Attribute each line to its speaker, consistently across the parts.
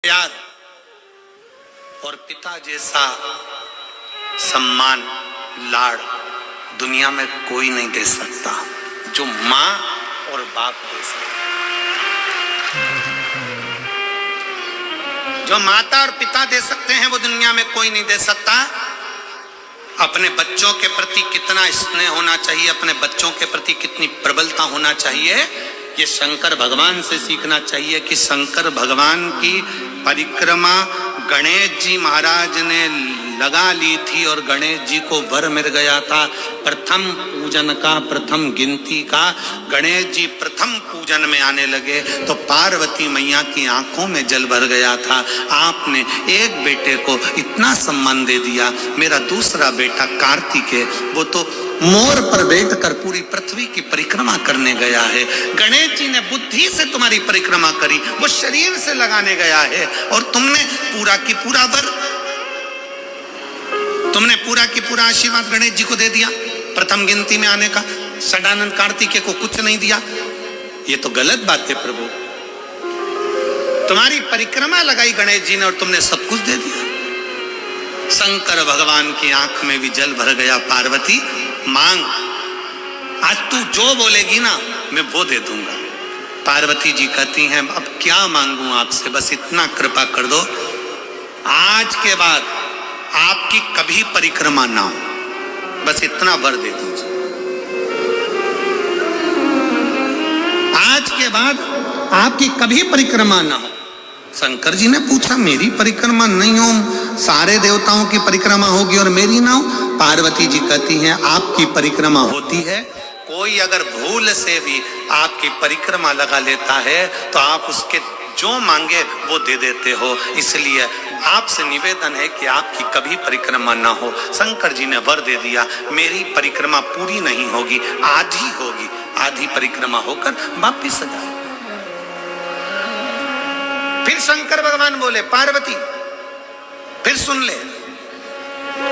Speaker 1: प्यार और पिता जैसा सम्मान लाड़ दुनिया में कोई नहीं दे सकता जो माँ और बाप दे सकते। जो माता और पिता दे सकते हैं वो दुनिया में कोई नहीं दे सकता। अपने बच्चों के प्रति कितना स्नेह होना चाहिए, अपने बच्चों के प्रति कितनी प्रबलता होना चाहिए, ये शंकर भगवान से सीखना चाहिए। कि शंकर भगवान की परिक्रमा गणेश जी महाराज ने लगा ली थी और गणेश जी को वर मिल गया था प्रथम पूजन का, प्रथम गिनती का। गणेश जी प्रथम पूजन में आने लगे तो पार्वती मैया की आंखों में जल भर गया था। आपने एक बेटे को इतना सम्मान दे दिया। मेरा दूसरा बेटा कार्तिक है, वो तो मोर पर बैठकर पूरी पृथ्वी की परिक्रमा करने गया है। गणेश जी ने बुद्धि से तुम्हारी परिक्रमा करी, वो शरीर से लगाने गया है और तुमने पूरा की पूरा वर, तुमने पूरा की पूरा आशीर्वाद गणेश जी को दे दिया प्रथम गिनती में आने का। सदानंद कार्तिकेय को कुछ नहीं दिया। ये तो गलत बात है प्रभु। तुम्हारी परिक्रमा लगाई गणेश जी ने और तुमने सब कुछ दे दिया। शंकर भगवान की आंख में भी जल भर गया। पार्वती मांग, आज तू जो बोलेगी ना मैं वो दे दूंगा। पार्वती जी कहती हैं अब क्या मांगू आपसे, बस इतना कृपा कर दो, आज के बाद आपकी कभी परिक्रमा ना हो, बस इतना वर दे दीजिए। आज के बाद आपकी कभी परिक्रमा ना हो। शंकर जी ने पूछा मेरी परिक्रमा नहीं हो, सारे देवताओं की परिक्रमा होगी और मेरी ना हो। पार्वती जी कहती हैं आपकी परिक्रमा होती है। कोई अगर भूल से भी आपकी परिक्रमा लगा लेता है तो आप उसके जो मांगे वो दे देते हो। इसलिए आपसे निवेदन है कि आपकी कभी परिक्रमा ना हो। शंकर जी ने वर दे दिया, मेरी परिक्रमा पूरी नहीं होगी, आधी होगी, आधी परिक्रमा होकर वापिस आ जाए। फिर शंकर भगवान बोले पार्वती फिर सुन ले,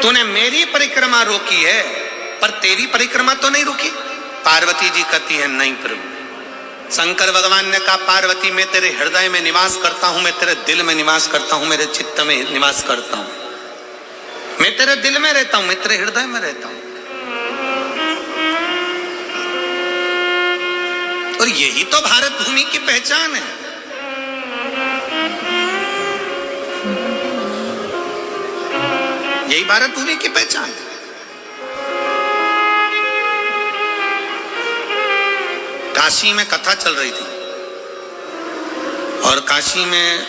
Speaker 1: तूने मेरी परिक्रमा रोकी है पर तेरी परिक्रमा तो नहीं रुकी। पार्वती जी कहती है नहीं प्रभु। शंकर भगवान ने कहा पार्वती मैं तेरे हृदय में निवास करता हूं, मैं तेरे दिल में निवास करता हूं, मेरे चित्त में निवास करता हूं, मैं तेरे दिल में रहता हूं, मैं तेरे हृदय में रहता हूं। और यही तो भारत भूमि की पहचान है। यही भारत भूमि की पहचान है। काशी में कथा चल रही थी और काशी में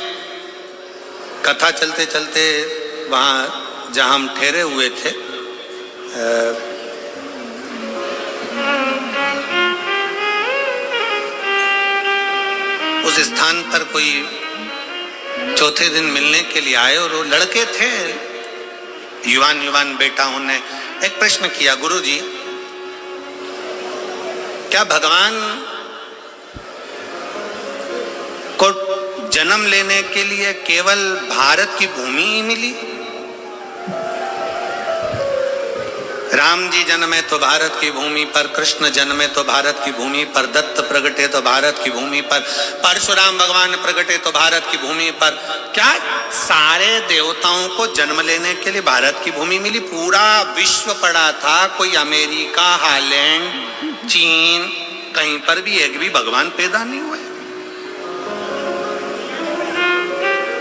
Speaker 1: कथा चलते चलते वहां जहां हम ठहरे हुए थे उस स्थान पर कोई चौथे दिन मिलने के लिए आए और वो लड़के थे, युवान बेटा। उन्होंने एक प्रश्न किया, गुरुजी क्या भगवान को जन्म लेने के लिए केवल भारत की भूमि ही मिली? राम जी जन्मे तो भारत की भूमि पर, कृष्ण जन्मे तो भारत की भूमि पर, दत्त प्रगटे तो भारत की भूमि पर, परशुराम भगवान प्रगटे तो भारत की भूमि पर। क्या सारे देवताओं को जन्म लेने के लिए भारत की भूमि मिली? पूरा विश्व पड़ा था, कोई अमेरिका, हालैंड, चीन, कहीं पर भी एक भी भगवान पैदा नहीं हुए,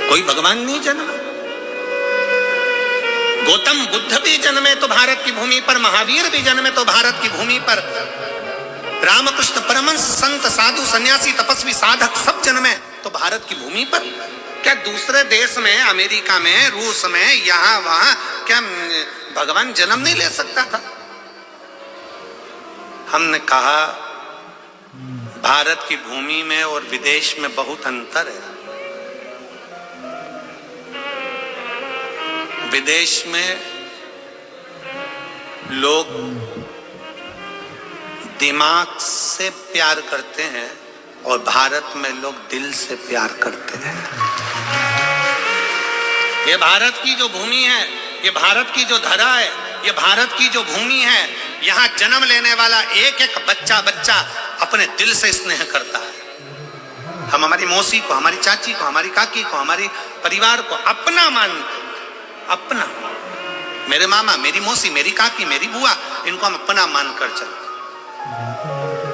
Speaker 1: कोई भगवान नहीं जन्मा। गौतम बुद्ध भी जन्मे तो भारत की भूमि पर, महावीर भी जन्मे तो भारत की भूमि पर, रामकृष्ण परमहंस, संत, साधु, सन्यासी, तपस्वी, साधक सब जन्मे तो भारत की भूमि पर। क्या दूसरे देश में, अमेरिका में, रूस में, यहां वहां क्या भगवान जन्म नहीं ले सकता था? हमने कहा भारत की भूमि में और विदेश में बहुत अंतर है। विदेश में लोग दिमाग से प्यार करते हैं और भारत में लोग दिल से प्यार करते हैं। ये भारत की जो भूमि है, ये भारत की जो धरा है, ये भारत की जो भूमि है, यहाँ जन्म लेने वाला एक एक बच्चा अपने दिल से स्नेह करता है। हम हमारी मौसी को, हमारी चाची को, हमारी काकी को, हमारे परिवार को अपना मान, अपना, मेरे मामा, मेरी मौसी, मेरी काकी, मेरी बुआ, इनको हम अपना मान कर चलते।